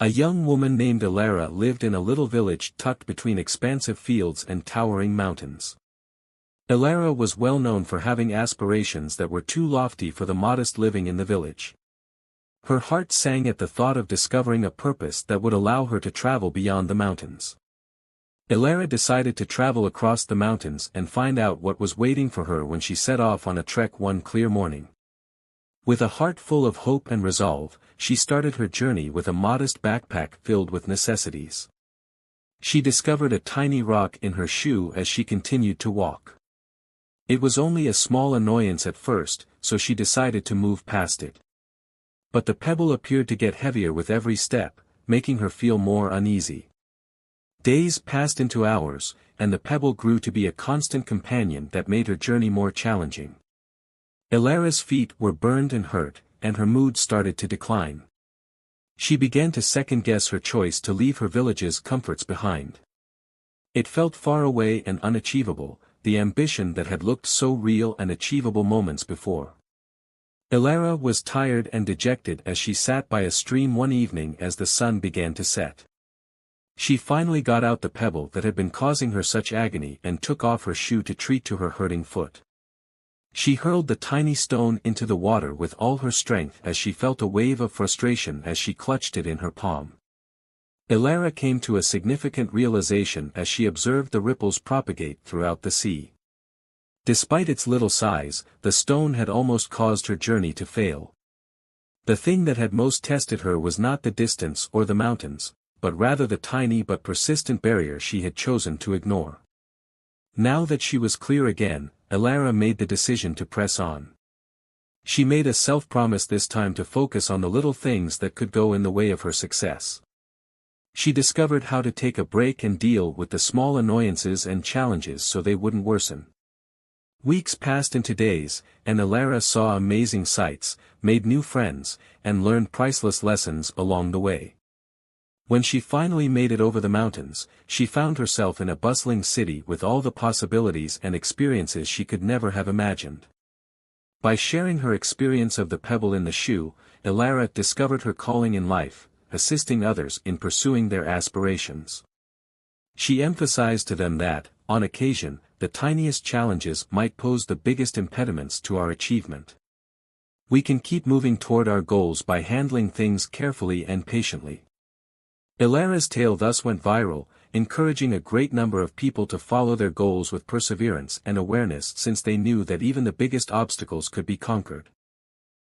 A young woman named Elara lived in a little village tucked between expansive fields and towering mountains. Elara was well known for having aspirations that were too lofty for the modest living in the village. Her heart sang at the thought of discovering a purpose that would allow her to travel beyond the mountains. Elara decided to travel across the mountains and find out what was waiting for her when she set off on a trek one clear morning. With a heart full of hope and resolve, she started her journey with a modest backpack filled with necessities. She discovered a tiny rock in her shoe as she continued to walk. It was only a small annoyance at first, so she decided to move past it. But the pebble appeared to get heavier with every step, making her feel more uneasy. Days passed into hours, and the pebble grew to be a constant companion that made her journey more challenging. Elara's feet were burned and hurt, and her mood started to decline. She began to second-guess her choice to leave her village's comforts behind. It felt far away and unachievable, the ambition that had looked so real and achievable moments before. Elara was tired and dejected as she sat by a stream one evening as the sun began to set. She finally got out the pebble that had been causing her such agony and took off her shoe to treat to her hurting foot. She hurled the tiny stone into the water with all her strength as she felt a wave of frustration as she clutched it in her palm. Elara came to a significant realization as she observed the ripples propagate throughout the sea. Despite its little size, the stone had almost caused her journey to fail. The thing that had most tested her was not the distance or the mountains, but rather the tiny but persistent barrier she had chosen to ignore. Now that she was clear again, Elara made the decision to press on. She made a self-promise this time to focus on the little things that could go in the way of her success. She discovered how to take a break and deal with the small annoyances and challenges so they wouldn't worsen. Weeks passed into days, and Elara saw amazing sights, made new friends, and learned priceless lessons along the way. When she finally made it over the mountains, she found herself in a bustling city with all the possibilities and experiences she could never have imagined. By sharing her experience of the pebble in the shoe, Elara discovered her calling in life, assisting others in pursuing their aspirations. She emphasized to them that, on occasion, the tiniest challenges might pose the biggest impediments to our achievement. We can keep moving toward our goals by handling things carefully and patiently. Elara's tale thus went viral, encouraging a great number of people to follow their goals with perseverance and awareness since they knew that even the biggest obstacles could be conquered.